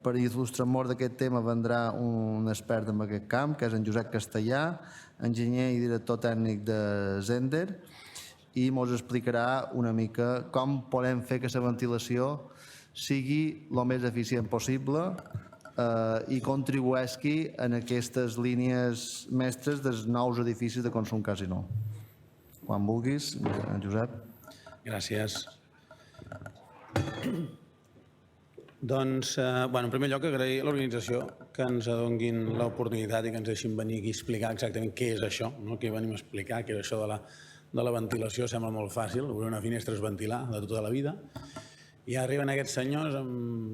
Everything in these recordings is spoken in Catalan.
Per il·lustrar-nos d'aquest tema vendrà un expert en aquest camp, que és en Josep Castellà, enginyer i director tècnic de Zehnder, i ens explicarà una mica com podem fer que la ventilació sigui el més eficient possible i contribueixi en aquestes línies mestres dels nous edificis de consum quasi nou. Quan vulguis, Josep. Gràcies. Doncs, en primer lloc, agrair a l'organització que ens donguin l'oportunitat i que ens deixin venir aquí a explicar exactament què és això, què venim a explicar, què és això de la ventilació. Sembla molt fàcil, obrir una finestra és ventilar de tota la vida. I arriben aquests senyors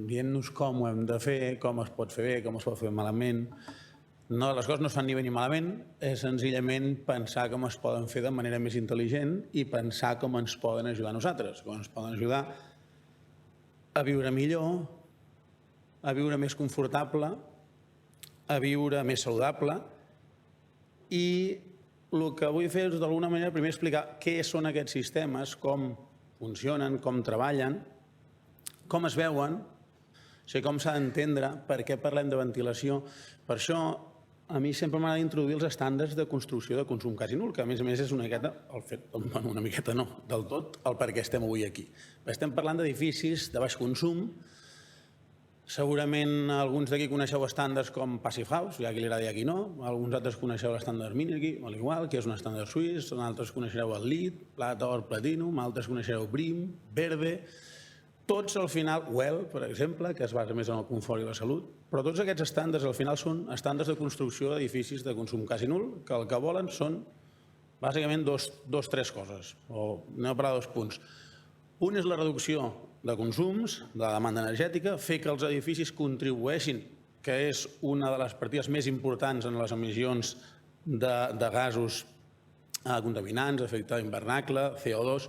dient-nos com ho hem de fer, com es pot fer bé, com es pot fer malament. No, les coses no es fan ni bé ni malament, és senzillament pensar com es poden fer de manera més intel·ligent i pensar com ens poden ajudar a nosaltres, com ens poden ajudar a viure millor, a viure més confortable, a viure més saludable. I el que vull fer és, d'alguna manera, primer explicar què són aquests sistemes, com funcionen, com treballen, com es veuen, com s'ha d'entendre, per què parlem de ventilació. Per això, a mi sempre m'agrada introduir els estàndards de construcció de consum quasi nul, que a més és una miqueta, una miqueta no, del tot, el per què estem avui aquí. Estem parlant d'edificis de baix consum. Segurament alguns d'aquí coneixeu estàndards com Passive House, hi ha qui li agrada i a qui no. Alguns altres coneixeu l'estàndard Minergie, molt igual, que és un estàndard suís. Altres coneixereu el LEED, Plata, Or, Platinum. Altres coneixereu BREEAM, Verde. Tots, al final, WELL, per exemple, que es basa més en el confort i la salut. Però tots aquests estàndards, al final, són estàndards de construcció d'edificis de consum quasi nul, que el que volen són, bàsicament, tres coses. Anem a parlar de 2 punts. Un és la reducció de consums, de la demanda energètica, fer que els edificis contribueixin, que és una de les partides més importants en les emissions de gasos contaminants, efecte hivernacle, CO2.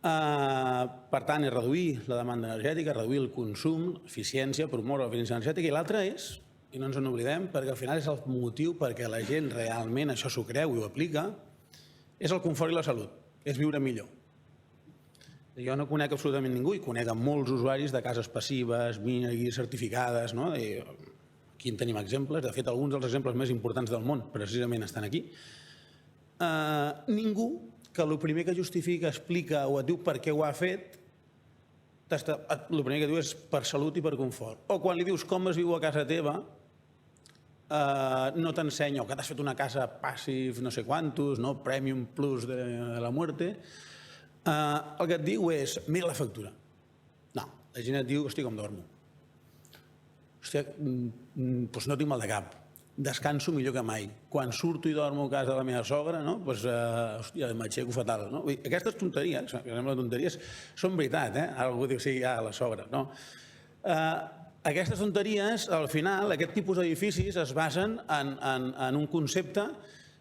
Per tant, és reduir la demanda energètica, reduir el consum, eficiència, promoure l'eficiència energètica. I l'altre és, i no ens n'oblidem, perquè al final és el motiu perquè la gent realment això s'ho creu i ho aplica, és el confort i la salut, és viure millor. Jo no conec absolutament ningú i conec molts usuaris de cases passives, Minergie, certificades. Aquí en tenim exemples. De fet, alguns dels exemples més importants del món precisament estan aquí. Ningú que el primer que justifica, explica o et diu per què ho ha fet, el primer que diu és per salut i per confort. O quan li dius com es viu a casa teva, no t'ensenya, o que t'has fet una casa passive no sé quantos, Premium Plus de la muerte. El que et diu és, mira la factura. No, la gent et diu, hòstia, com dormo. Hòstia, doncs no tinc mal de cap. Descanso millor que mai. Quan surto i dormo a casa de la meva sogra, hòstia, m'aixeco fatal. Aquestes tonteries, que semblen tonteries, són veritat, algú diu, sí, ja, la sogra. Aquestes tonteries, al final, aquest tipus d'edificis es basen en un concepte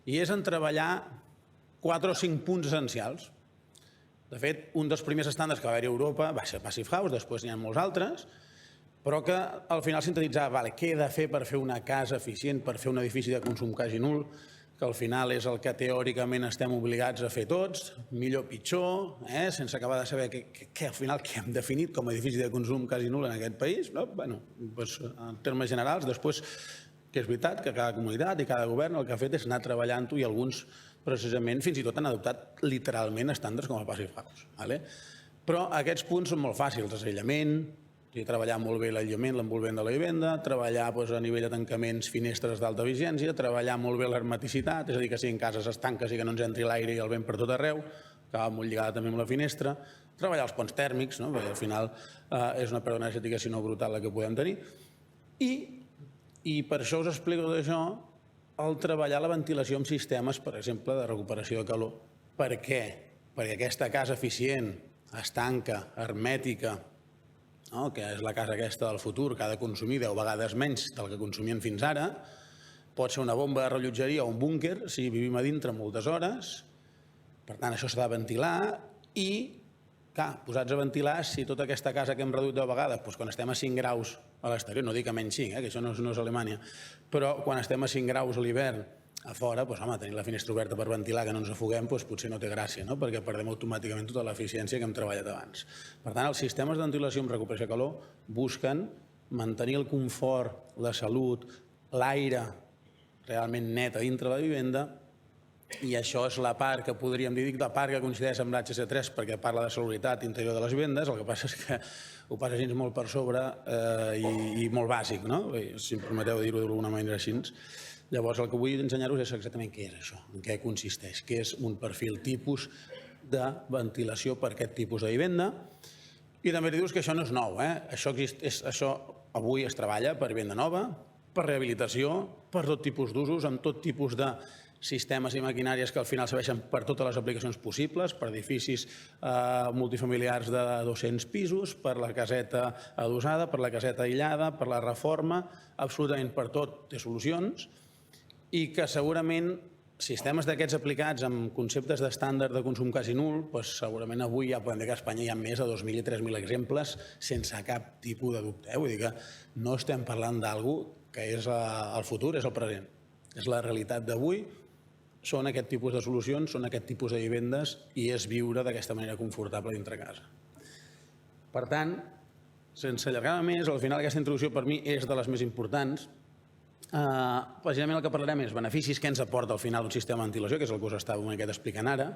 i és en treballar 4 o 5 punts essencials. De fet, un dels primers estàndards que va haver-hi a Europa va ser Passive House, després n'hi ha molts altres, però que al final sintetitzava què he de fer per fer una casa eficient, per fer un edifici de consum quasi nul, que al final és el que teòricament estem obligats a fer tots, millor o pitjor, sense acabar de saber al final què hem definit com a edifici de consum quasi nul en aquest país. En termes generals, després, que és veritat que cada comunitat i cada govern el que ha fet és anar treballant-ho i alguns precisament fins i tot han adoptat literalment estàndards com el Passive House. Però aquests punts són molt fàcils, aïllament, treballar molt bé l'aïllament, l'envolvent de la vivenda, treballar a nivell de tancaments, finestres d'alta vigència, treballar molt bé l'hermeticitat, és a dir, que siguin cases estanques i que no ens entri l'aire i el vent per tot arreu, que va molt lligada també amb la finestra, treballar els ponts tèrmics, perquè al final és una pèrdua energètica si no brutal la que podem tenir, i per això us explico tot això, el treballar la ventilació amb sistemes, per exemple, de recuperació de calor. Per què? Perquè aquesta casa eficient, estanca, hermètica, que és la casa aquesta del futur, que ha de consumir 10 vegades menys del que consumien fins ara, pot ser una bomba de rellotgeria o un búnquer si vivim a dintre moltes hores. Per tant, això s'ha de ventilar i, clar, posats a ventilar, si tota aquesta casa que hem reduït 10 vegades, quan estem a 5 graus a l'exterior, no dic a menys 5, que això no és Alemanya, però quan estem a 5 graus a l'hivern a fora, tenir la finestra oberta per ventilar, que no ens afoguem, potser no té gràcia, perquè perdem automàticament tota l'eficiència que hem treballat abans. Per tant, els sistemes de ventilació amb recuperació de calor busquen mantenir el confort, la salut, l'aire realment net a dintre la vivenda, i això és la part que podríem dir, la part que coincideix amb l'HC3 perquè parla de salubritat interior de les vivendes. El que passa és que ho passa així molt per sobre i molt bàsic, no? Si em permeteu dir-ho d'alguna manera així. Llavors el que vull ensenyar-vos és exactament què és això, en què consisteix, què és un perfil tipus de ventilació per aquest tipus de vivenda. I també dius que això no és nou, això avui es treballa per vivenda nova, per rehabilitació, per tot tipus d'usos, amb tot tipus de sistemes i maquinàries que al final serveixen per totes les aplicacions possibles, per edificis multifamiliars de 200 pisos, per la caseta adossada, per la caseta aïllada, per la reforma, absolutament per tot té solucions, i que segurament sistemes d'aquests aplicats amb conceptes d'estàndard de consum quasi nul, segurament avui ja podem dir que a Espanya hi ha més de 2.000 i 3.000 exemples sense cap tipus de dubte. Vull dir que no estem parlant d'alguna que és el futur, és el present. És la realitat d'avui, són aquest tipus de solucions, són aquest tipus de vivendes i és viure d'aquesta manera confortable dintre casa. Per tant, sense allargar-me més, al final aquesta introducció per mi és de les més importants. Precisament el que parlarem és beneficis, què ens aporta al final un sistema de ventilació, que és el que us estava una miqueta explicant ara,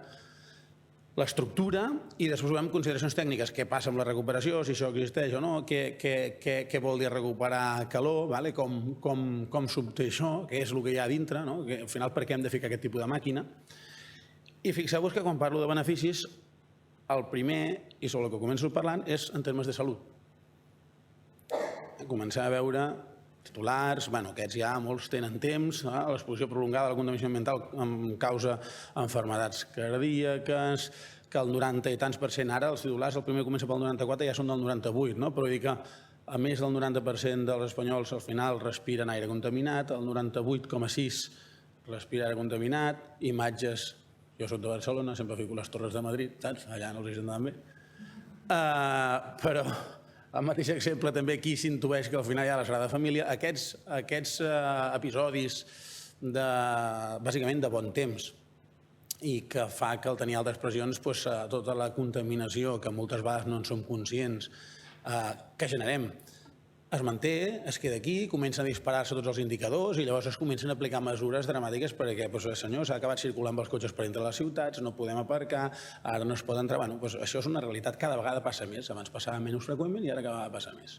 l'estructura, i després veurem consideracions tècniques, què passa amb la recuperació, si això existeix o no, què vol dir recuperar calor, com s'obté això, què és el que hi ha a dintre, al final per què hem de ficar aquest tipus de màquina. I fixeu-vos que quan parlo de beneficis, el primer, i sobre el que començo parlant, és en termes de salut. Comencem a veure titulars, aquests ja molts tenen temps, l'exposició prolongada a la contaminació ambiental em causa malalties cardíaques, que el 90 i tants % ara, els titulars, el primer comença pel 94 i ja són del 98, però vull dir que a més del 90% dels espanyols al final respiren aire contaminat, el 98,6% respira aire contaminat, imatges, jo soc de Barcelona, sempre fico les Torres de Madrid, saps? Allà no els hi senten bé, però el mateix exemple també aquí s'intueix que al final hi ha la Sagrada Família. Aquests episodis bàsicament de bon temps i que fa que al tenir altres pressions tota la contaminació que moltes vegades no en som conscients que generem es manté, es queda aquí, comencen a disparar-se tots els indicadors i llavors es comencen a aplicar mesures dramàtiques perquè, senyor, s'ha acabat circulant amb els cotxes per entre les ciutats, no podem aparcar, ara no es pot entrar. Això és una realitat, cada vegada passa més. Abans passava menys freqüentment i ara cada vegada passa més.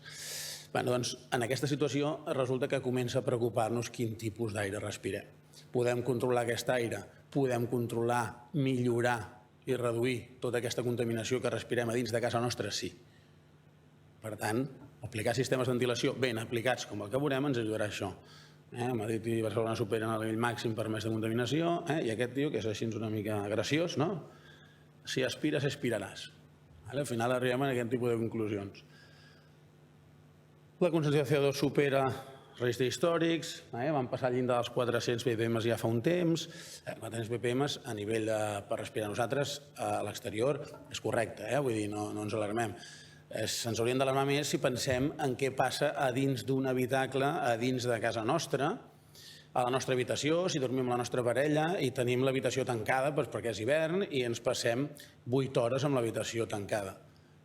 Doncs en aquesta situació resulta que comença a preocupar-nos quin tipus d'aire respirem. Podem controlar aquest aire, podem controlar, millorar i reduir tota aquesta contaminació que respirem a dins de casa nostra? Sí. Per tant, aplicar sistemes de ventilació ben aplicats com el que veurem ens ajudarà a això. Madrid i Barcelona superen el nivell màxim permès de contaminació i aquest tio, que és així una mica graciós, no? Si aspires, expiraràs. Al final arribem a aquest tipus de conclusions. La concentració de CO2 supera registres històrics, vam passar al llindar dels 400 ppm ja fa un temps. 400 ppm a nivell per respirar nosaltres a l'exterior és correcte, vull dir, no ens alarmem. Ens hauríem d'alarmar més si pensem en què passa a dins d'un habitacle, a dins de casa nostra, a la nostra habitació, si dormim amb la nostra parella i tenim l'habitació tancada perquè és hivern i ens passem 8 hores amb l'habitació tancada.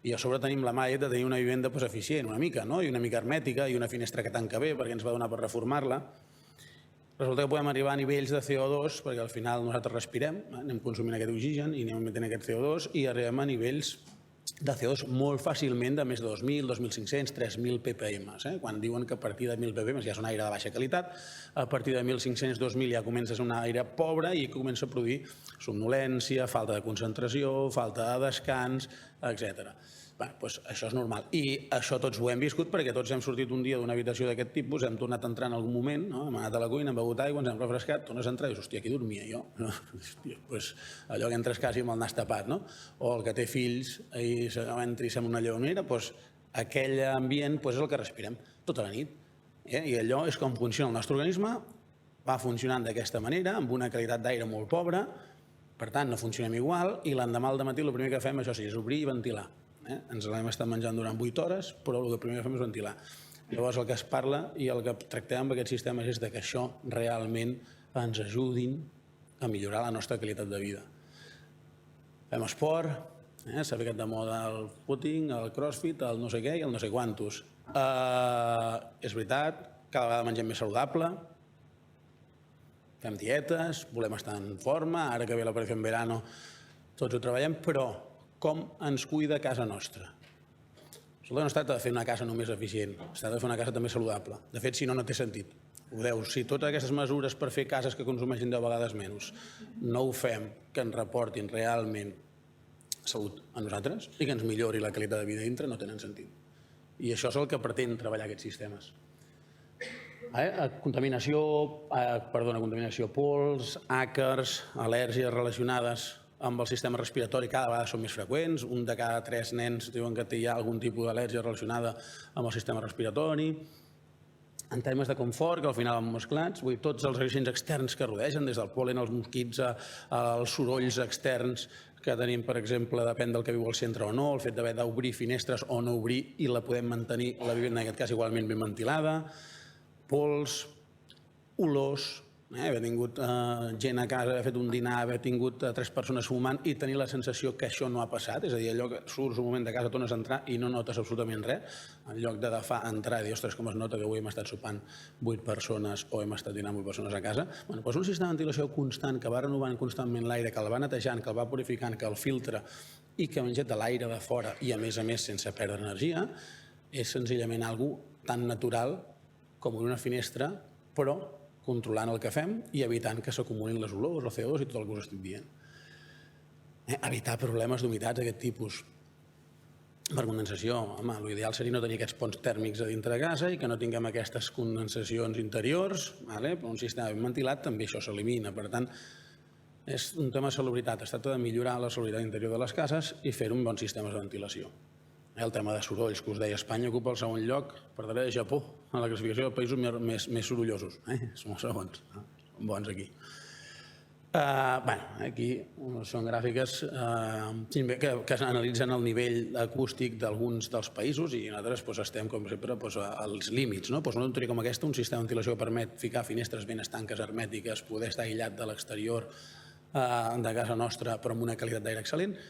I a sobre tenim la malla de tenir una vivenda eficient, una mica, i una mica hermètica i una finestra que tanca bé perquè ens va donar per reformar-la. Resulta que podem arribar a nivells de CO2 perquè al final nosaltres respirem, anem consumint aquest oxigen i anem emetent aquest CO2 i arribem a nivells de CO2 molt fàcilment de més de 2.000, 2.500, 3.000 ppm. Quan diuen que a partir de 1.000 ppm ja és un aire de baixa qualitat, a partir de 1.500, 2.000 ja comença a ser un aire pobre i comença a produir somnolència, falta de concentració, falta de descans, etc. Això és normal. I això tots ho hem viscut perquè tots hem sortit un dia d'una habitació d'aquest tipus, hem tornat a entrar en algun moment, hem anat a la cuina, hem begut aigua, ens hem refrescat, tornes a entrar i dius, hòstia, aquí dormia jo. Allò que entres quasi amb el nas tapat, no? O el que té fills i entri amb una lleonera, aquell ambient és el que respirem tota la nit. I allò és com funciona el nostre organisme, va funcionant d'aquesta manera, amb una qualitat d'aire molt pobra, per tant no funcionem igual, i l'endemà al dematí el primer que fem, això sí, és obrir i ventilar. Ens l'hem estat menjant durant 8 hores, però el primer que fem és ventilar. Llavors el que es parla i el que tractem amb aquests sistemes és que això realment ens ajudin a millorar la nostra qualitat de vida. Fem esport, S'ha ficat de moda el footing, el crossfit, el no sé què i el no sé quantos. És veritat, cada vegada mengem més saludable, fem dietes, volem estar en forma, ara que ve l'operació en verano tots ho treballem, però com ens cuida casa nostra? Sobretot no es tracta de fer una casa només eficient, es tracta de fer una casa també saludable. De fet, si no, no té sentit. Ho veus, si totes aquestes mesures per fer cases que consumeixin 10 vegades menys no ho fem que ens reportin realment salut a nosaltres i que ens millori la qualitat de vida dintre, no tenen sentit. I això és el que pretén treballar aquests sistemes. Contaminació, pols, àcars, al·lèrgies relacionades amb el sistema respiratori cada vegada són més freqüents. Un de cada 3 nens diuen que hi ha algun tipus d'al·lèrgia relacionada amb el sistema respiratori. En termes de confort, que al final van mesclats, tots els agents externs que rodegen, des del pol·len, els mosquits, els sorolls externs que tenim, per exemple, depèn del que viu al centre o no, el fet d'haver d'obrir finestres o no obrir i la podem mantenir, la vivenda en aquest cas, igualment ben ventilada, pols, olors, haver tingut gent a casa, haver fet un dinar, haver tingut 3 persones fumant i tenir la sensació que això no ha passat, és a dir, allò que surts un moment de casa, tornes a entrar i no notes absolutament res, en lloc de entrar i dir, ostres, com es nota que avui hem estat sopant 8 persones o hem estat dinant 8 persones a casa. Doncs un sistema de ventilació constant que va renovant constantment l'aire, que el va netejant, que el va purificant, que el filtra i que injecta l'aire de fora i, a més sense perdre energia, és senzillament algo tan natural com una finestra, però controlant el que fem i evitant que s'acumulin les olors, el CO2 i tot el que us estic dient. Evitar problemes d'humitats d'aquest tipus. Per condensació, home, l'ideal seria no tenir aquests ponts tèrmics a dintre de casa i que no tinguem aquestes condensacions interiors, però un sistema ben ventilat també això s'elimina. Per tant, és un tema de salubritat. Es tracta de millorar la salubritat interior de les cases i fer un bon sistema de ventilació. El tema de sorolls, que us deia, Espanya ocupa el segon lloc per darrere de Japó en la classificació de països més sorollosos. Som els segons, bons aquí. Aquí són gràfiques que analitzen el nivell acústic d'alguns dels països i nosaltres estem, com sempre, als límits. Una tonteria com aquesta, un sistema de ventilació que permet ficar finestres ben estanques, hermètiques, poder estar aïllat de l'exterior de casa nostra però amb una qualitat d'aire excel·lent,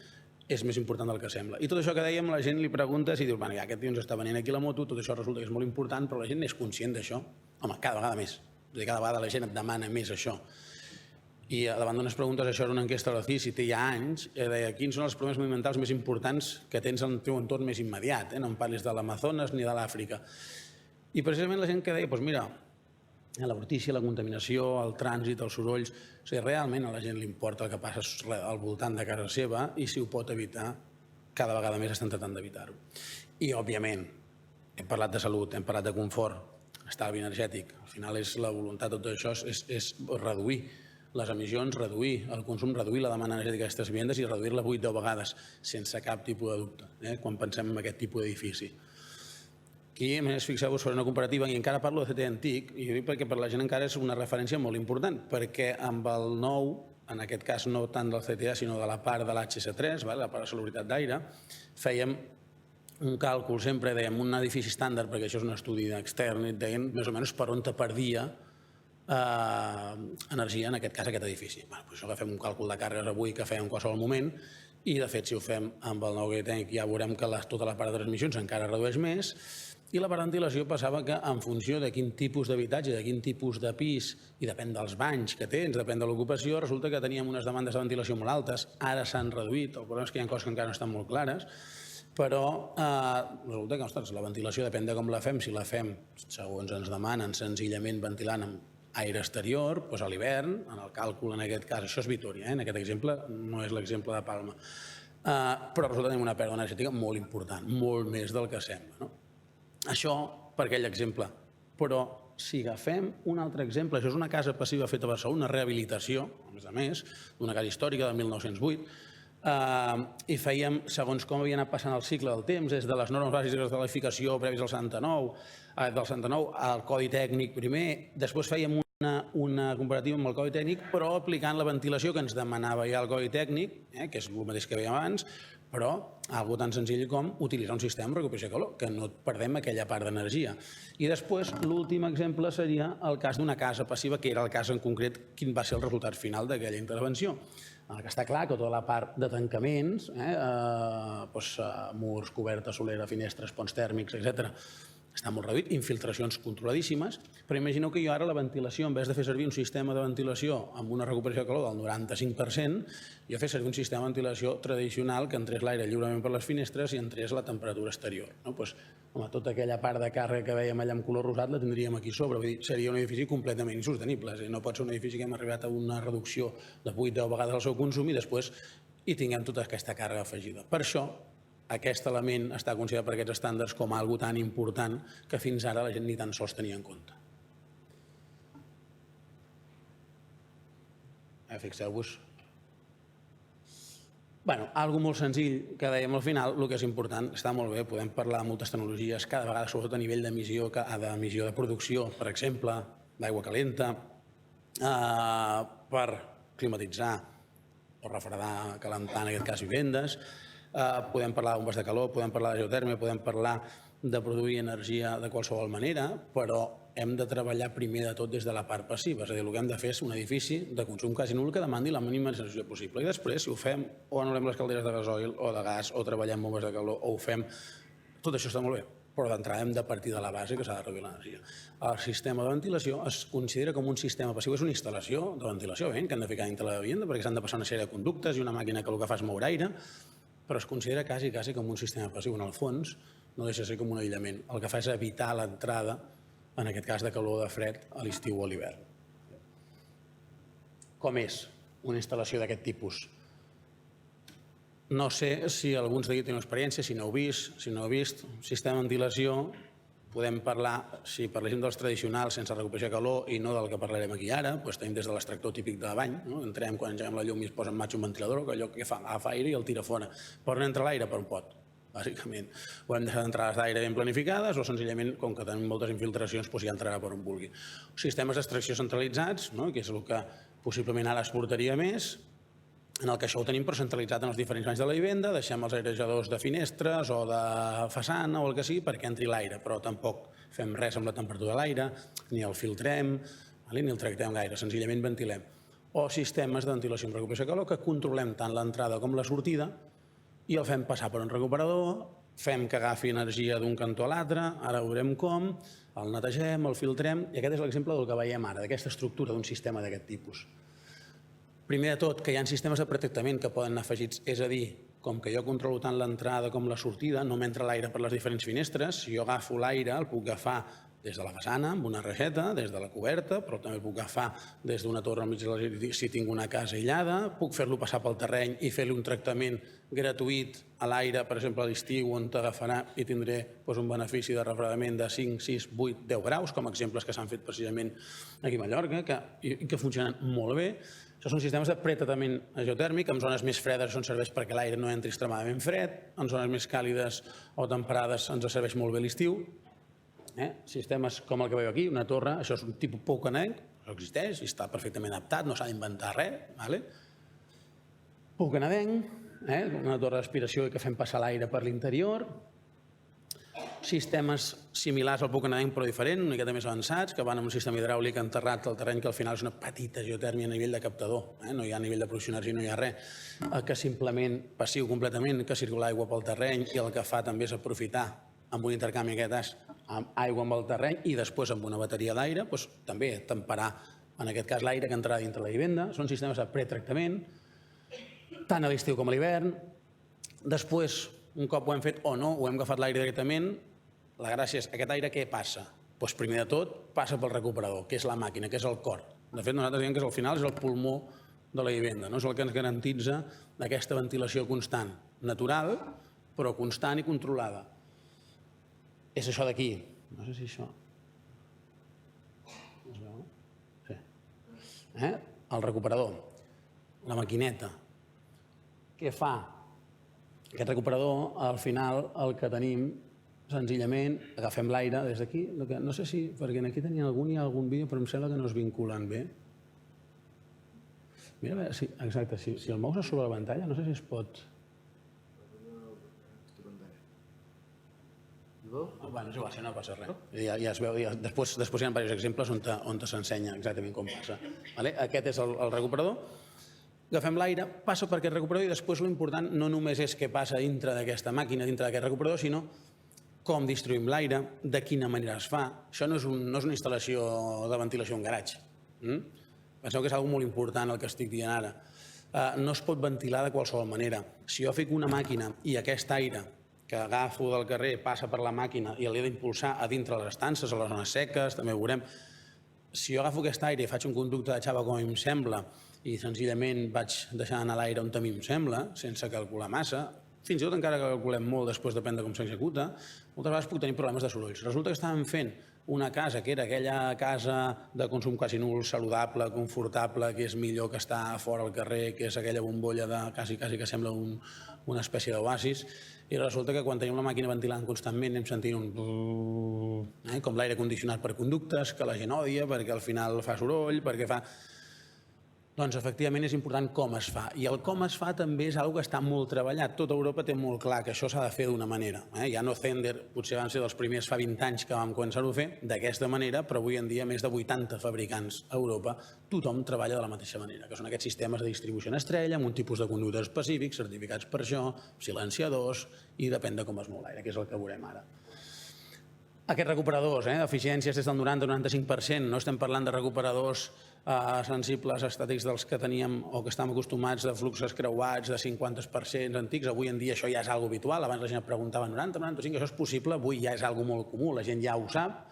és més important del que sembla. I tot això que dèiem, la gent li pregunta i diu, aquest tio ens està venint aquí la moto, tot això resulta que és molt important, però la gent és conscient d'això. Home, cada vegada més. És a dir, cada vegada la gent et demana més això. I davant d'unes preguntes, això era una enquesta de la CICIT hi ha anys, deia, quins són els problemes mediambientals més importants que tens en el teu entorn més immediat? No em parlis de l'Amazones ni de l'Àfrica. I precisament la gent que deia, doncs mira, la brutícia, la contaminació, el trànsit, els sorolls, o sigui, realment a la gent li importa el que passa al voltant de casa seva i si ho pot evitar, cada vegada més estan tratant d'evitar-ho. I, òbviament, hem parlat de salut, hem parlat de confort, estalvi energètic. Al final la voluntat de tot això és reduir les emissions, reduir el consum, reduir la demanda energètica d'aquestes vivendes i reduir-la 8 o 10 vegades, sense cap tipus de dubte, quan pensem en aquest tipus d'edifici. Aquí, a més, fixeu-vos sobre una comparativa, i encara parlo de CT antic, i ho dic perquè per la gent encara és una referència molt important, perquè amb el nou, en aquest cas no tant del CTA, sinó de la part de l'HS3, la part de salubritat d'aire, fèiem un càlcul, sempre dèiem un edifici estàndard, perquè això és un estudi extern, i deien més o menys per on te perdia energia, en aquest cas, aquest edifici. Per això agafem un càlcul de càrregues avui que fèiem en qualsevol moment, i de fet, si ho fem amb el nou tècnic, ja veurem que tota la part de transmissions encara redueix més. I la part de ventilació passava que en funció de quin tipus d'habitatge, de quin tipus de pis, i depèn dels banys que tens, depèn de l'ocupació, resulta que teníem unes demandes de ventilació molt altes, ara s'han reduït, el problema és que hi ha coses que encara no estan molt clares, però resulta que, ostres, la ventilació depèn de com la fem, si la fem, segons ens demanen, senzillament ventilant amb aire exterior, doncs a l'hivern, en el càlcul en aquest cas, això és Vitòria, en aquest exemple no és l'exemple de Palma, però resulta que tenim una pèrdua energètica molt important, molt més del que sembla, no? Això per aquell exemple, però si agafem un altre exemple, això és una casa passiva feta a Barcelona, una rehabilitació, a més, d'una casa històrica del 1908, i fèiem, segons com havia anat passant el cicle del temps, des de les normes bàsiques de l'edificació previs del 79 al Codi Tècnic primer, després fèiem una comparativa amb el Codi Tècnic, però aplicant la ventilació que ens demanava ja el Codi Tècnic, que és el mateix que veiem abans, però algo tan senzill com utilitzar un sistema de recuperació de calor, que no perdem aquella part d'energia. I després, l'últim exemple seria el cas d'una casa passiva, que era el cas en concret, quin va ser el resultat final d'aquella intervenció. en què està clar que tota la part de tancaments, murs, coberta, solera, finestres, ponts tèrmics, etc., està molt reduït, infiltracions controladíssimes, però imagineu que jo ara la ventilació, en vez de fer servir un sistema de ventilació amb una recuperació de calor del 95%, jo fes servir un sistema de ventilació tradicional que entrés l'aire lliurement per les finestres i entrés la temperatura exterior. Tota aquella part de càrrega que veiem allà amb color rosat la tindríem aquí sobre. Vull dir, seria un edifici completament insostenible. No pot ser un edifici que hem arribat a una reducció de 8 o 10 vegades el seu consum i després hi tinguem tota aquesta càrrega afegida. Per això, aquest element està considerat per aquests estàndards com a algo tan important que fins ara la gent ni tan sols tenia en compte. Fixeu-vos. Algo molt senzill que dèiem al final, el que és important, està molt bé, podem parlar de moltes tecnologies, cada vegada sobretot a nivell d'emissió de producció, per exemple, d'aigua calenta, per climatitzar o refredar, calentar, en aquest cas, vivendes. Podem parlar de bombes de calor, podem parlar de geotèrmia, podem parlar de produir energia de qualsevol manera, però hem de treballar primer de tot des de la part passiva. És a dir, el que hem de fer és un edifici de consum quasi nul que demandi la mínima energia possible. I després, si ho fem, o anul·lem les calderes de gasoil o de gas, o treballem bombes de calor, o ho fem... Tot això està molt bé, però d'entrada hem de partir de la base que s'ha de reduir l'energia. El sistema de ventilació es considera com un sistema passiu, és una instal·lació de ventilació, que hem de ficar dintre la vivenda perquè s'han de passar una sèrie de conductes i una màquina que el que fa és moure aire, però es considera quasi com un sistema passiu. En el fons, no deixa de ser com un aïllament. El que fa és evitar l'entrada, en aquest cas de calor o de fred, a l'estiu o a l'hivern. Com és una instal·lació d'aquest tipus? No sé si alguns d'aquí tenen experiència, si no heu vist, si no heu vist. Sistema de ventilació, podem parlar, si parléssim dels tradicionals sense recuperació de calor i no del que parlarem aquí ara, doncs tenim des de l'extractor típic de bany, entrem quan engeguem la llum i es posa en marxa un ventilador, que allò que fa, agafa aire i el tira fora. Per on entra l'aire? Per un pot, bàsicament. O hem deixat entrades d'aire ben planificades o senzillament, com que tenim moltes infiltracions, ja entrarà per on vulgui. Sistemes d'extracció centralitzats, que és el que possiblement ara es portaria més, en el que això ho tenim però centralitzat en els diferents banys de la vivenda, deixem els airejadors de finestres o de façana o el que sigui perquè entri l'aire, però tampoc fem res amb la temperatura de l'aire, ni el filtrem, ni el tractem gaire, senzillament ventilem. O sistemes de ventilació amb recuperació de calor que controlem tant l'entrada com la sortida i el fem passar per un recuperador, fem que agafi energia d'un cantó a l'altre, ara veurem com, el netegem, el filtrem, i aquest és l'exemple del que veiem ara, d'aquesta estructura d'un sistema d'aquest tipus. Primer de tot, que hi ha sistemes de pretractament que poden anar afegits, és a dir, com que jo controlo tant l'entrada com la sortida, no m'entra l'aire per les diferents finestres, si jo agafo l'aire el puc agafar des de la façana amb una reixeta, des de la coberta, però també el puc agafar des d'una torre al mig de la... si tinc una casa aïllada, puc fer-lo passar pel terreny i fer-li un tractament gratuït a l'aire, per exemple a l'estiu, on t'agafarà i tindré un benefici de refredament de 5, 6, 8, 10 graus, com exemples que s'han fet precisament aquí a Mallorca, que funcionen molt bé. Això són sistemes de pretractament geotèrmic. En zones més fredes són serveix perquè l'aire no entri extremadament fred. En zones més càlides o temperades ens serveix molt bé l'estiu. Sistemes com el que veieu aquí, una torre, això és un tipus pou canadenc, això existeix i està perfectament adaptat, no s'ha d'inventar res. Pou canadenc, una torre d'aspiració que fem passar l'aire per l'interior. Sistemes similars al pou canadenc però diferent, una miqueta més avançats, que van amb un sistema hidràulic enterrat al terreny que al final és una petita geotèrmia a nivell de captador, no hi ha a nivell de producció d'energia, no hi ha res, que simplement passiu completament, que circula aigua pel terreny i el que fa també és aprofitar amb un intercanvi en aquest cas amb aigua amb el terreny i després amb una bateria d'aire, també temperar en aquest cas l'aire que entrarà dintre la vivenda. Són sistemes de pretractament, tant a l'estiu com a l'hivern. Després, un cop ho hem fet o no, ho hem agafat l'aire directament, la gràcia és, aquest aire què passa? Primer de tot, passa pel recuperador, que és la màquina, que és el cor. De fet, nosaltres diem que al final és el pulmó de la vivenda, és el que ens garantitza aquesta ventilació constant, natural, però constant i controlada. És això d'aquí. No sé si això... Es veu? Sí. El recuperador, la maquineta. Què fa? Aquest recuperador, al final, el que tenim, senzillament, agafem l'aire des d'aquí. No sé si, perquè aquí tenia algun vídeo, però em sembla que no es vinculen bé. Mira, a veure, exacte, si el mous sobre la pantalla, no sé si es pot... Bueno, és igual, si no passa res. Ja es veu, després hi ha diversos exemples on s'ensenya exactament com passa. Aquest és el recuperador. agafem l'aire, passa per aquest recuperador i després l'important no només és què passa dintre d'aquesta màquina, dintre d'aquest recuperador, sinó com distribuïm l'aire, de quina manera es fa. Això no és una instal·lació de ventilació en garatge. Penseu que és una molt important el que estic dient ara. No es pot ventilar de qualsevol manera. Si jo fico una màquina i aquest aire que agafo del carrer passa per la màquina i l'he d'impulsar a dintre les estances, a les zones seques, també ho veurem. Si jo agafo aquest aire i faig un conducte de xava com a mi em sembla i senzillament vaig deixar anar l'aire on a mi em sembla, sense calcular massa, fins i tot encara que calculem molt després depèn de com s'executa, moltes vegades puc tenir problemes de sorolls. Resulta que estàvem fent una casa que era aquella casa de consum quasi nul, saludable, confortable, que és millor que estar fora al carrer, que és aquella bombolla de quasi que sembla una espècie d'oasis, i resulta que quan tenim la màquina ventilant constantment anem sentint com l'aire condicionat per conductes, que la gent odia perquè al final fa soroll, perquè fa... Doncs efectivament és important com es fa. I el com es fa també és una que està molt treballat. Tota Europa té molt clar que això s'ha de fer d'una manera. Ja no Zehnder, potser van ser dels primers fa 20 anys que vam començar-ho a fer d'aquesta manera, però avui en dia més de 80 fabricants a Europa, tothom treballa de la mateixa manera, que són aquests sistemes de distribució en estrella, amb un tipus de conductes específics, certificats per això, silenciadors, i depèn de com es mou l'aire, que és el que veurem ara. Aquests recuperadors, eficiències des del 90-95%, no estem parlant de recuperadors sensibles estàtics dels que teníem o que estàvem acostumats de fluxos creuats de 50% antics. Avui en dia això ja és algo habitual. Abans la gent preguntava 90-95, això és possible, avui ja és algo molt comú, la gent ja ho sap.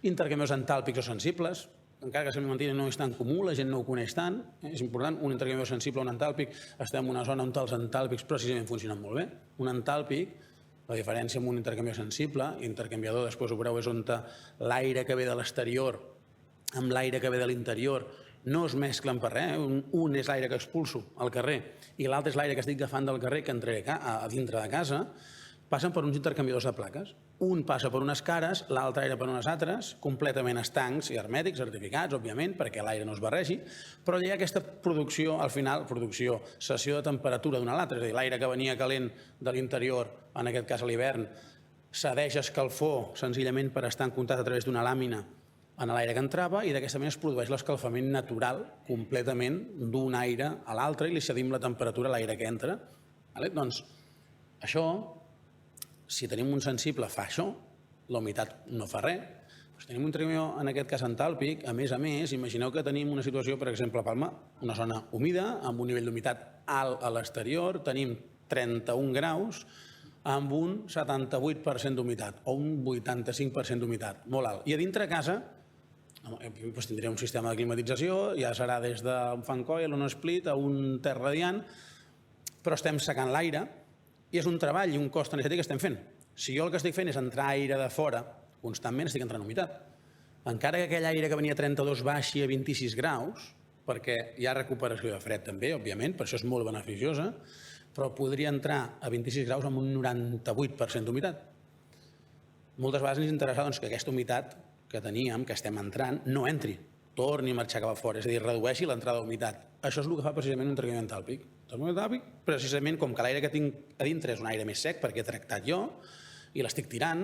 Intercanviadors entàlpics o sensibles, encara que sembli mentida no és tan comú, la gent no ho coneix tant. És important, un intercanviador sensible o un entàlpic, estem en una zona on els entàlpics precisament funcionen molt bé. Un entàlpic, la diferència amb un intercanviador sensible, intercanviador, després ho veureu, és on l'aire que ve de l'exterior amb l'aire que ve de l'interior no es mesclen per res. Un és l'aire que expulso al carrer i l'altre és l'aire que estic agafant del carrer que entraré a dintre de casa. Passen per uns intercanviadors de plaques. Un passa per unes cares, l'altre aire per unes altres, completament estancs i hermètics, certificats, òbviament, perquè l'aire no es barregi, però hi ha aquesta producció, al final, cessió de temperatura d'un a l'altre, és a dir, l'aire que venia calent de l'interior, en aquest cas a l'hivern, cedeix escalfor senzillament per estar en contacte a través d'una làmina en l'aire que entrava i d'aquesta manera es produeix l'escalfament natural completament d'un aire a l'altre i li cedim la temperatura a l'aire que entra. Doncs això, si tenim un sensible, fa això, la humitat no fa res. Si tenim un intercanviador, en aquest cas entàlpic, a més, imagineu que tenim una situació, per exemple, a Palma, una zona humida, amb un nivell d'humitat alt a l'exterior, tenim 31 graus, amb un 78% d'humitat o un 85% d'humitat, molt alt. I a dintre de casa tindrem un sistema de climatització, ja serà des d'un fan coil, un split, a un terra radiant, però estem secant l'aire i és un treball i un cost energètic que estem fent. Si jo el que estic fent és entrar aire de fora, constantment estic entrant humitat. Encara que aquell aire que venia a 32 baixi a 26 graus, perquè hi ha recuperació de fred també, òbviament, per això és molt beneficiosa, però podria entrar a 26 graus amb un 98% d'humitat. Moltes vegades ens interessa que aquesta humitat que teníem, que estem entrant, no entri, torni a marxar cap a fora, és a dir, redueixi l'entrada d'humitat. Això és el que fa precisament un intercanviador entàlpic. Entàlpic, precisament com que l'aire que tinc a dintre és un aire més sec, perquè he tractat jo, i l'estic tirant,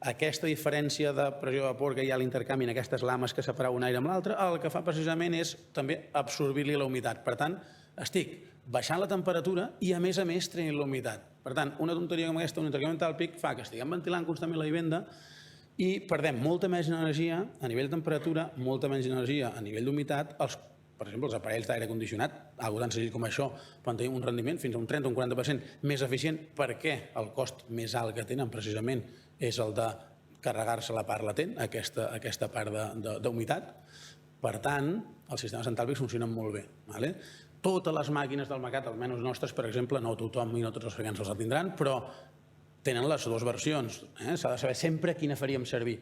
aquesta diferència de pressió de vapor que hi ha a l'intercanvi en aquestes lames que separa un aire amb l'altre, el que fa precisament és també absorbir-li la humitat. Per tant, estic baixant la temperatura i a més traient la humitat. Per tant, una tonteria com aquesta, un intercanviador entàlpic, fa que estiguem ventilant constantment la vivenda i perdem molta més energia a nivell de temperatura, molta menys energia a nivell d'humitat. Per exemple, els aparells d'aire condicionat, algo tan senzill com això, poden tenir un rendiment fins a un 30 o un 40% més eficient perquè el cost més alt que tenen precisament és el de carregar-se la part latent, aquesta part d'humitat. Per tant, els sistemes entàlpics funcionen molt bé. Totes les màquines del mercat, almenys nostres, per exemple, no tothom i no tots els fabricants els tindran, però tenen les dues versions. S'ha de saber sempre quina faríem servir.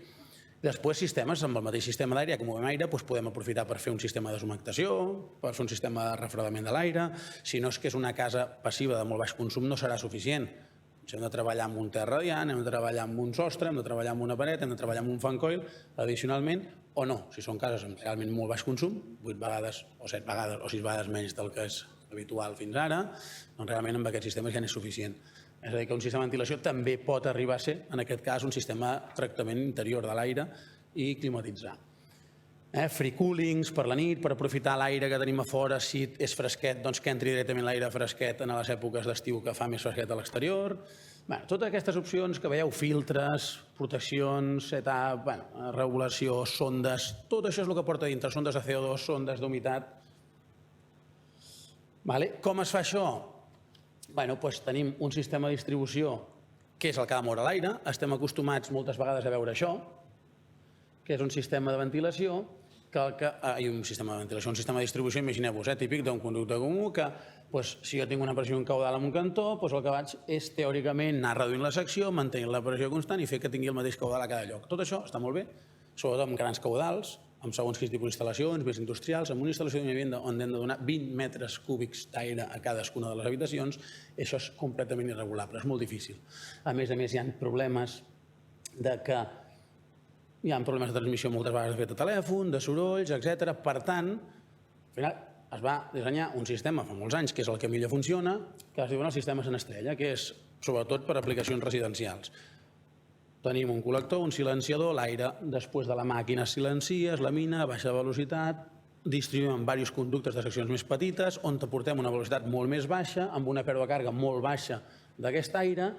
Després, sistemes, amb el mateix sistema d'aire, ja que movem aire, podem aprofitar per fer un sistema de deshumectació, per fer un sistema de refredament de l'aire. Si no és que és una casa passiva de molt baix consum, no serà suficient. Hem de treballar amb un terra radiant, hem de treballar amb un sostre, hem de treballar amb una paret, hem de treballar amb un fan coil, addicionalment, o no. Si són cases amb realment molt baix consum, 8 vegades o 7 vegades o 6 vegades menys del que és habitual fins ara, doncs realment amb aquests sistemes ja n'és suficient. És a dir, que un sistema de ventilació també pot arribar a ser, en aquest cas, un sistema de tractament interior de l'aire i climatitzar. Free coolings per la nit, per aprofitar l'aire que tenim a fora, si és fresquet, doncs que entri directament l'aire fresquet en les èpoques d'estiu que fa més fresquet a l'exterior. Totes aquestes opcions que veieu, filtres, proteccions, setup, regulació, sondes, tot això és el que porta dintre, sondes de CO2, sondes d'humitat. Com es fa això? Tenim un sistema de distribució que és el que ha de moure l'aire, estem acostumats moltes vegades a veure això, que és un sistema de ventilació, un sistema de distribució, imagineu-vos, típic d'un conducte comú, que si jo tinc una pressió caudal en un cantó, el que vaig és teòricament anar reduint la secció, mantenint la pressió constant i fer que tingui el mateix caudal a cada lloc. Tot això està molt bé, sobretot amb grans caudals, amb segons quins tipus d'instal·lacions, més industrials, amb una instal·lació d'una vivenda on hem de donar 20 metres cúbics d'aire a cadascuna de les habitacions, això és completament irregulable, és molt difícil. A més, hi ha problemes de transmissió moltes vegades de telèfon, de sorolls, etc. Per tant, al final es va dissenyar un sistema fa molts anys, que és el que millor funciona, que es diuen els sistemes en estrella, que és sobretot per aplicacions residencials. Tenim un col·lector, un silenciador, l'aire després de la màquina es silencia, es lamina a baixa velocitat, distribuïm en diversos conductes de seccions més petites, on portem una velocitat molt més baixa, amb una pèrdua de càrrega molt baixa d'aquest aire,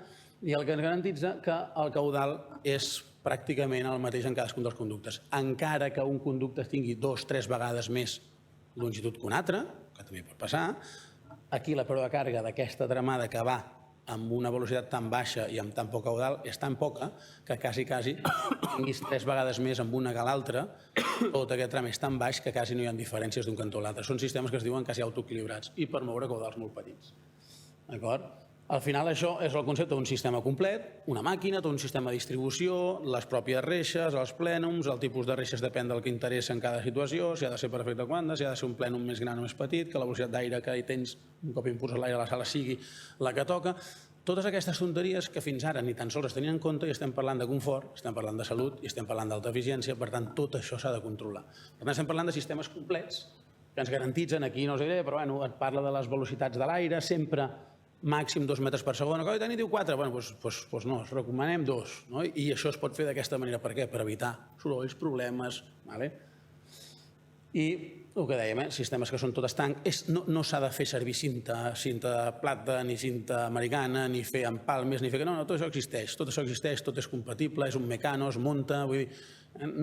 i el que ens garantitza que el caudal és pràcticament el mateix en cadascun dels conductes. Encara que un conducte tingui 2 o 3 vegades més longitud que un altre, que també pot passar, aquí la pèrdua de càrrega d'aquesta tramada que va amb una velocitat tan baixa i amb tan poc caudal és tan poca que quasi tinguis 3 vegades més amb una que l'altra, tot aquest tram és tan baix que quasi no hi ha diferències d'un cantó a l'altre. Són sistemes que es diuen quasi autoequilibrats i per moure caudals molt petits. D'acord? Al final això és el concepte d'un sistema complet, una màquina, tot un sistema de distribució, les pròpies reixes, els plènums, el tipus de reixes depèn del que interessa en cada situació, si ha de ser per efecte quanta, si ha de ser un plènum més gran o més petit, que la velocitat d'aire que hi tens un cop impulses l'aire a la sala sigui la que toca. Totes aquestes tonteries que fins ara ni tan sols es tenien en compte i estem parlant de confort, estem parlant de salut i estem parlant d'alta eficiència, per tant, tot això s'ha de controlar. Per tant, estem parlant de sistemes complets que ens garantitzen, aquí no us diré, però et parla de les velocitats de l'aire, sempre màxim 2 metres per segon, i teniu 4, doncs no, es recomanem 2, i això es pot fer d'aquesta manera. Per què? Per evitar sorolls, problemes. I el que dèiem, sistemes que són tot estanc, no s'ha de fer servir cinta de plata, ni cinta americana, ni fer empalmes, ni fer... No, tot això existeix, tot és compatible, és un mecano, es munta, vull dir,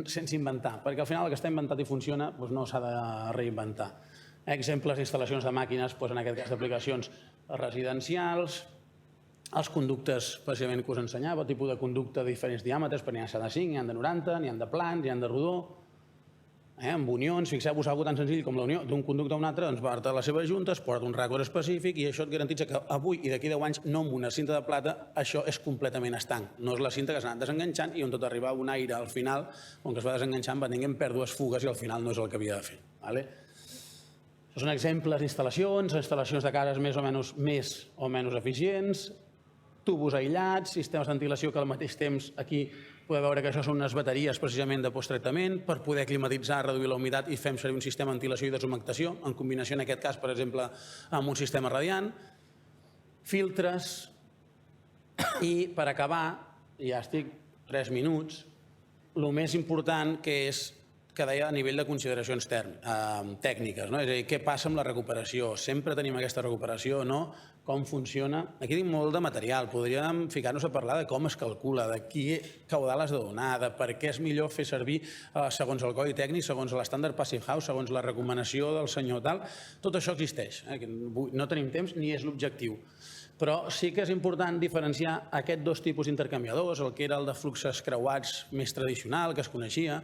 sense inventar, perquè al final el que està inventat i funciona no s'ha de reinventar. Exemples d'instal·lacions de màquines, en aquest cas d'aplicacions residencials, els conductes, precisament que us ensenyava, el tipus de conducte de diferents diàmetres, perquè n'hi ha de 5, n'hi ha de 90, n'hi ha de plans, n'hi ha de rodó, amb unions, fixeu-vos, una cosa tan senzill com la unió d'un conducte a un altre, doncs porta les seves juntes, porta un rècord específic i això et garantitza que avui i d'aquí 10 anys, no amb una cinta de plata, això és completament estanc. No és la cinta que s'ha anat desenganxant i on tot arriba un aire al final, on que es va desenganxant, va tenint pèrdues, fugues i al final no és el que havia de fer. Són exemples d'instal·lacions de cases més o menys eficients, tubos aïllats, sistemes de ventilació que al mateix temps aquí podeu veure que això són unes bateries precisament de posttractament per poder climatitzar, reduir la humitat i fem servir un sistema de ventilació i deshumectació, en combinació en aquest cas, per exemple, amb un sistema radiant, filtres i per acabar, ja estic 3 minuts, el més important que és que deia a nivell de consideracions tècniques, és a dir, què passa amb la recuperació? Sempre tenim aquesta recuperació, no? Com funciona? Aquí tinc molt de material, podríem ficar-nos a parlar de com es calcula, de quin caudal has de donar, de per què és millor fer servir segons el codi tècnic, segons l'estàndard Passive House, segons la recomanació del senyor tal. Tot això existeix, no tenim temps ni és l'objectiu. Però sí que és important diferenciar aquests 2 tipus d'intercanviadors, el que era el de fluxes creuats més tradicional, que es coneixia,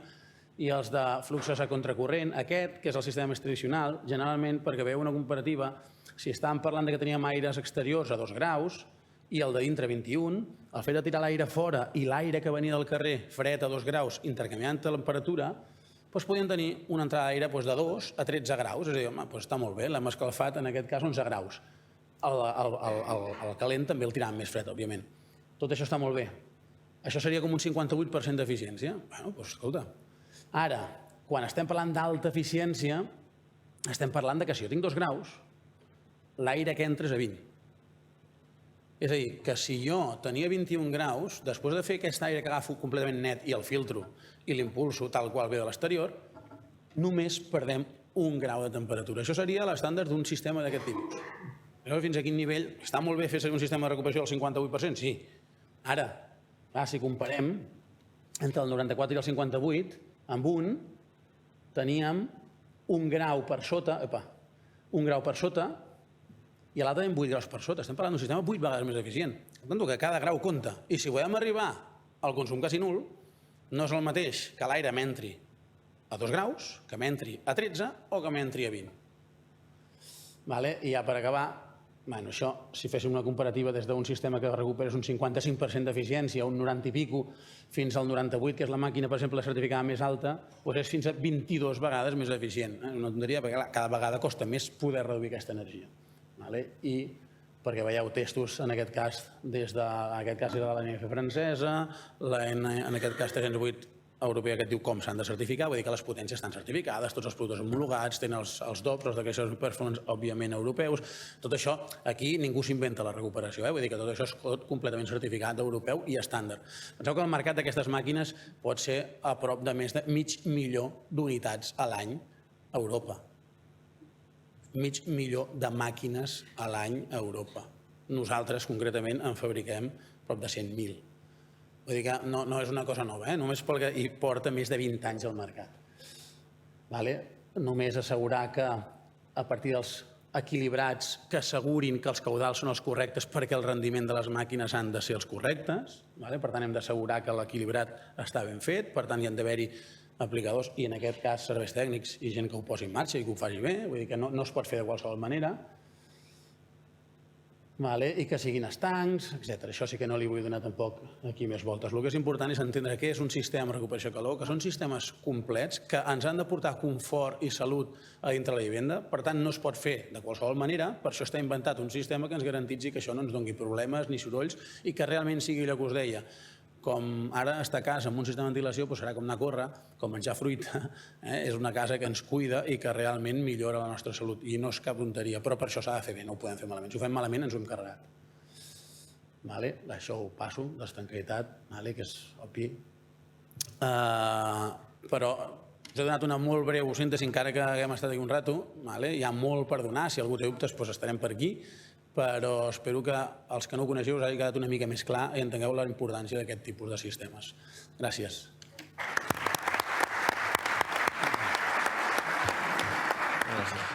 i els de fluxos a contracorrent, aquest, que és el sistema més tradicional, generalment, perquè veieu una comparativa, si estàvem parlant que teníem aires exteriors a 2 graus i el de dintre 21, el fet de tirar l'aire fora i l'aire que venia del carrer fred a 2 graus intercanviant temperatura, podien tenir una entrada d'aire de 2 a 13 graus, és a dir, està molt bé, l'hem escalfat en aquest cas 11 graus. El calent també el tiràvem més fred, òbviament. Tot això està molt bé. Això seria com un 58% d'eficiència. Doncs escolta, ara, quan estem parlant d'alta eficiència, estem parlant que si jo tinc 2 graus, l'aire que entra és a 20. És a dir, que si jo tenia 21 graus, després de fer aquest aire que agafo completament net i el filtro i l'impulso tal qual ve de l'exterior, només perdem 1 grau de temperatura. Això seria l'estàndard d'un sistema d'aquest tipus. Fins a quin nivell? Està molt bé fer servir un sistema de recuperació del 58%? Sí. Ara, si comparem entre el 94 i el 58, amb un teníem 1 grau per sota, i a l'altre tenim 8 graus per sota. Estem parlant d'un sistema 8 vegades més eficient. Per tant, que cada grau compta. I si volem arribar al consum quasi nul, no és el mateix que l'aire m'entri a 2 graus, que m'entri a 13 o que m'entri a 20. I ja per acabar, això, si féssim una comparativa des d'un sistema que recupera un 55% d'eficiència, un 90 i pico, fins al 98, que és la màquina, per exemple, certificada més alta, és fins a 22 vegades més eficient. Una tonteria, perquè cada vegada costa més poder reduir aquesta energia. I perquè veieu testos, en aquest cas, era de l'ANF francesa, en aquest cas 308 europea que et diu com s'han de certificar, vull dir que les potències estan certificades, tots els productes homologats, tenen els DOPs, els declaracions de performance, òbviament, europeus. Tot això, aquí ningú s'inventa la recuperació, vull dir que tot això és completament certificat europeu i estàndard. Penseu que el mercat d'aquestes màquines pot ser a prop de més de 500.000 d'unitats a l'any a Europa. 500.000 de màquines a l'any a Europa. Nosaltres, concretament, en fabriquem prop de 100.000. Vull dir que no és una cosa nova, només perquè hi porta més de 20 anys al mercat. Només assegurar que a partir dels equilibrats que assegurin que els caudals són els correctes perquè el rendiment de les màquines han de ser els correctes. Per tant, hem d'assegurar que l'equilibrat està ben fet, per tant, hi han d'haver-hi aplicadors i, en aquest cas, serveis tècnics i gent que ho posi en marxa i que ho faci bé. Vull dir que no es pot fer de qualsevol manera. I que siguin estancs, etc. Això sí que no li vull donar tampoc aquí més voltes. El que és important és entendre què és un sistema de recuperació de calor, que són sistemes complets que ens han de portar confort i salut a dintre la vivenda. Per tant, no es pot fer de qualsevol manera. Per això està inventat un sistema que ens garantitzi que això no ens doni problemes ni sorolls i que realment sigui allò que us deia. Com ara estar a casa amb un sistema de ventilació serà com anar a córrer, com menjar fruita. És una casa que ens cuida i que realment millora la nostra salut. I no és cap tonteria, però per això s'ha de fer bé, no ho podem fer malament. Si ho fem malament ens ho hem carregat. Això ho passo, d'estanquitat, que és obvi. Però us he donat una molt breu síntesi, encara que haguem estat aquí un rato. Hi ha molt per donar, si algú té dubtes estarem per aquí. Però espero que els que no ho coneixeu us hagi quedat una mica més clar i entengueu la importància d'aquest tipus de sistemes. Gràcies. Gràcies.